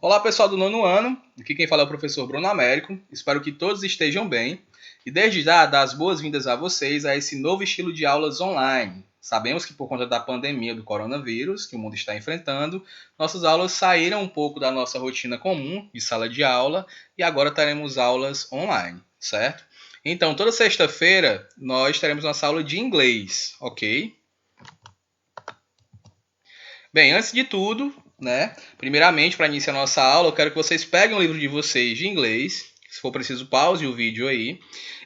Olá pessoal do nono ano, aqui quem fala é o professor Bruno Américo, espero que todos estejam bem e desde já dar as boas-vindas a vocês a esse novo estilo de aulas online. Sabemos que por conta da pandemia do coronavírus que o mundo está enfrentando, nossas aulas saíram um pouco da nossa rotina comum de sala de aula e agora teremos aulas online, certo? Então toda sexta-feira nós teremos nossa aula de inglês, ok? Bem, antes de tudo, né? Primeiramente, para iniciar nossa aula, eu quero que vocês peguem o livro de vocês de inglês. Se for preciso, pause o vídeo aí.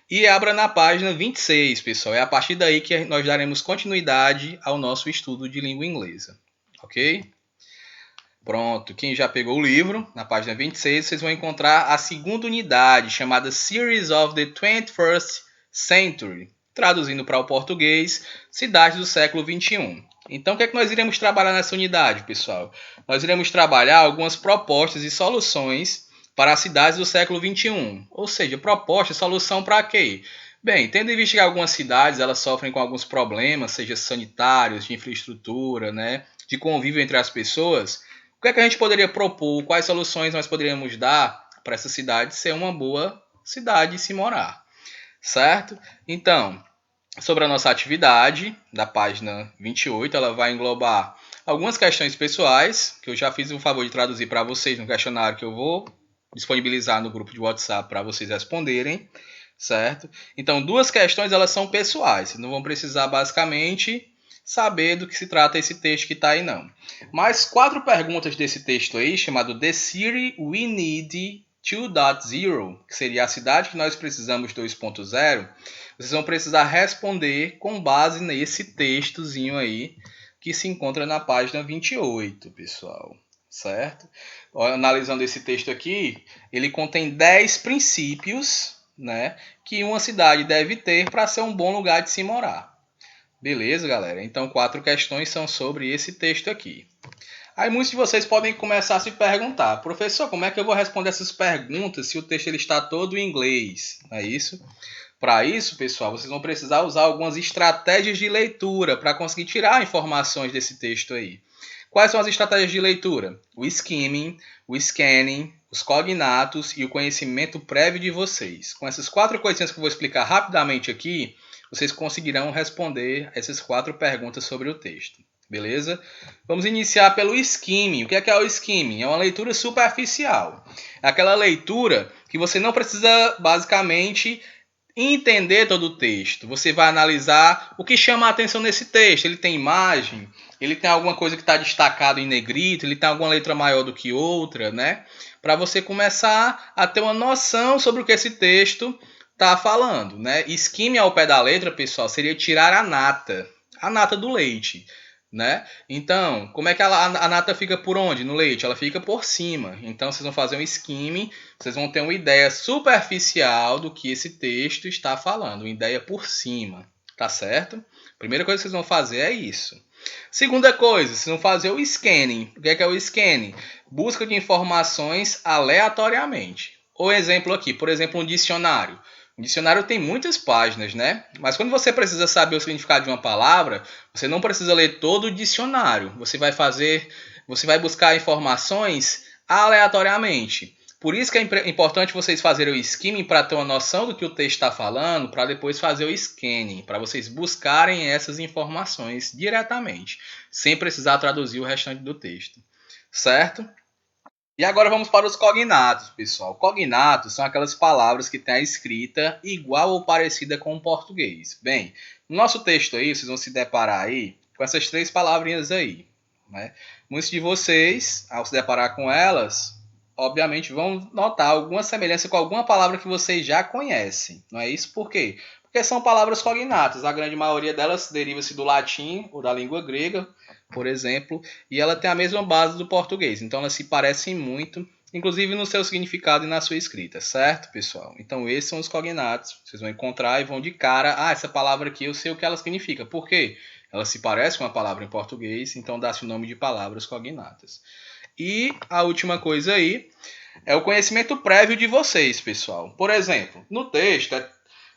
E abra na página 26, pessoal. É a partir daí que nós daremos continuidade ao nosso estudo de língua inglesa. Ok? Pronto. Quem já pegou o livro, na página 26, vocês vão encontrar a segunda unidade, chamada Series of the 21st Century. Traduzindo para o português, Cidades do século XXI. Então, o que é que nós iremos trabalhar nessa unidade, pessoal? Nós iremos trabalhar algumas propostas e soluções para as cidades do século XXI. Ou seja, proposta e solução para quê? Bem, tendo em vista que algumas cidades elas sofrem com alguns problemas, seja sanitários, de infraestrutura, né, de convívio entre as pessoas, o que é que a gente poderia propor? Quais soluções nós poderíamos dar para essa cidade ser uma boa cidade de se morar? Certo? Então, sobre a nossa atividade da página 28, ela vai englobar algumas questões pessoais, que eu já fiz o favor de traduzir para vocês no questionário que eu vou disponibilizar no grupo de WhatsApp para vocês responderem, certo? Então, duas questões elas são pessoais, vocês não vão precisar basicamente saber do que se trata esse texto que está aí não. Mas 4 perguntas desse texto aí, chamado The City We Need 2.0, que seria a cidade que nós precisamos 2.0, vocês vão precisar responder com base nesse textozinho aí que se encontra na página 28, pessoal. Certo? Analisando esse texto aqui, ele contém 10 princípios, né, que uma cidade deve ter para ser um bom lugar de se morar. Beleza, galera? Então, 4 questões são sobre esse texto aqui. Aí muitos de vocês podem começar a se perguntar, professor, como é que eu vou responder essas perguntas se o texto ele está todo em inglês? Não é isso? Para isso, pessoal, vocês vão precisar usar algumas estratégias de leitura para conseguir tirar informações desse texto aí. Quais são as estratégias de leitura? O skimming, o scanning, os cognatos e o conhecimento prévio de vocês. Com essas 4 coisinhas que eu vou explicar rapidamente aqui, vocês conseguirão responder essas 4 perguntas sobre o texto. Beleza? Vamos iniciar pelo skimming. O que é o skimming? É uma leitura superficial. É aquela leitura que você não precisa, basicamente, entender todo o texto. Você vai analisar o que chama a atenção nesse texto. Ele tem imagem, ele tem alguma coisa que está destacado em negrito, ele tem alguma letra maior do que outra, né? Para você começar a ter uma noção sobre o que esse texto está falando, né? Skimming ao pé da letra, pessoal, seria tirar a nata do leite, né? Então, como é que a nata fica por onde? No leite? Ela fica por cima. Então, vocês vão fazer um skimming, vocês vão ter uma ideia superficial do que esse texto está falando, uma ideia por cima, tá certo? Primeira coisa que vocês vão fazer é isso. Segunda coisa, vocês vão fazer o scanning. O que é o scanning? Busca de informações aleatoriamente. O exemplo aqui, por exemplo, um dicionário. Um dicionário tem muitas páginas, né? Mas quando você precisa saber o significado de uma palavra, você não precisa ler todo o dicionário. Você vai buscar informações aleatoriamente. Por isso que é importante vocês fazerem o skimming para ter uma noção do que o texto está falando, para depois fazer o scanning, para vocês buscarem essas informações diretamente, sem precisar traduzir o restante do texto. Certo? E agora vamos para os cognatos, pessoal. Cognatos são aquelas palavras que têm a escrita igual ou parecida com o português. Bem, no nosso texto aí, vocês vão se deparar aí com essas 3 palavrinhas aí, né? Muitos de vocês, ao se deparar com elas, obviamente vão notar alguma semelhança com alguma palavra que vocês já conhecem. Não é isso? Por quê? Porque são palavras cognatas. A grande maioria delas deriva-se do latim ou da língua grega, por exemplo, e ela tem a mesma base do português. Então elas se parecem muito, inclusive no seu significado e na sua escrita, certo, pessoal? Então esses são os cognatos. Vocês vão encontrar e vão de cara, essa palavra aqui eu sei o que ela significa. Por quê? Ela se parece com uma palavra em português, então dá-se o nome de palavras cognatas. E a última coisa aí é o conhecimento prévio de vocês, pessoal. Por exemplo, no texto,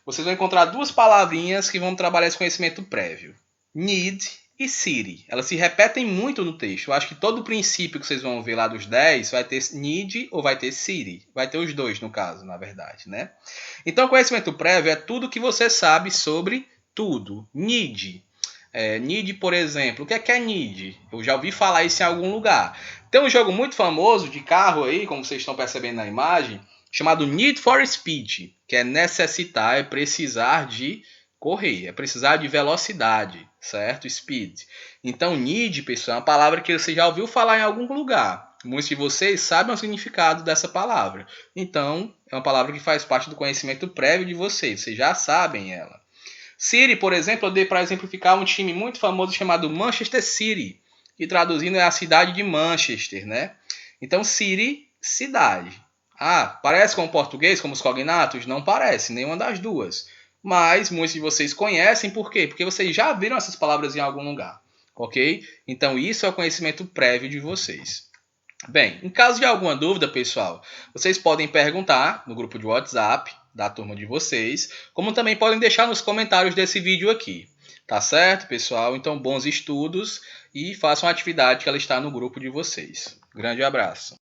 vocês vão encontrar 2 palavrinhas que vão trabalhar esse conhecimento prévio. Need e city. Elas se repetem muito no texto. Eu acho que todo o princípio que vocês vão ver lá dos 10 vai ter need ou vai ter city. Vai ter os dois, no caso, na verdade, né? Então, conhecimento prévio é tudo que você sabe sobre tudo. Need. Need, por exemplo. O que é need? Eu já ouvi falar isso em algum lugar. Tem um jogo muito famoso de carro aí, como vocês estão percebendo na imagem, chamado Need for Speed, que é necessitar, é precisar de correr, é precisar de velocidade, certo? Speed. Então, need, pessoal, é uma palavra que você já ouviu falar em algum lugar. Muitos de vocês sabem o significado dessa palavra. Então, é uma palavra que faz parte do conhecimento prévio de vocês. Vocês já sabem ela. City, por exemplo, eu dei para exemplificar um time muito famoso chamado Manchester City, que traduzindo é a cidade de Manchester, né? Então, City, cidade. Ah, parece com o português, como os cognatos? Não parece, nenhuma das duas. Mas muitos de vocês conhecem, por quê? Porque vocês já viram essas palavras em algum lugar, ok? Então, isso é o conhecimento prévio de vocês. Bem, em caso de alguma dúvida, pessoal, vocês podem perguntar no grupo de WhatsApp da turma de vocês, como também podem deixar nos comentários desse vídeo aqui. Tá certo, pessoal? Então, bons estudos e façam a atividade que ela está no grupo de vocês. Grande abraço.